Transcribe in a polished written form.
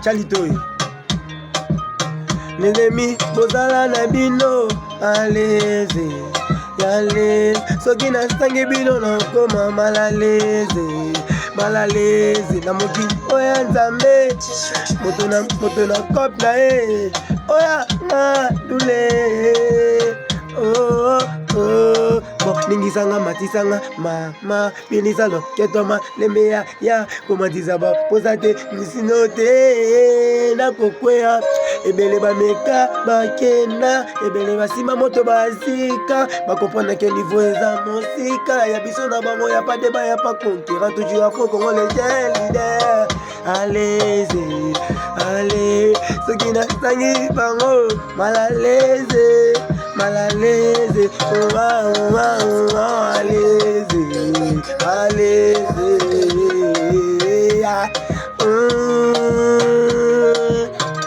Chalitoy. Les ennemis, bozala na bino, allez-y, allez. Soki na sangi bino na koma malaleze, malaleze. Na moki oya nzambe, moto na kop na e, oya na dule. Oh, oh, bon, ningisanga matisanga, mama, binisalo, ketoma, lemea, ya, komatiza ba, posate, nisinote, na kokwea, ebele ba meka, ba kena, ebele ba sima moto ba zika, ba comprendre que niveau eza mosika, ya biso na bango ya pa deba, ya pa conquérant, toujours afro, kongo les leader, allez-y, allez, soki na sangi bango, malaleze, malaleze, oh ah oh ah oh ah, allez-y, allez-y, ah,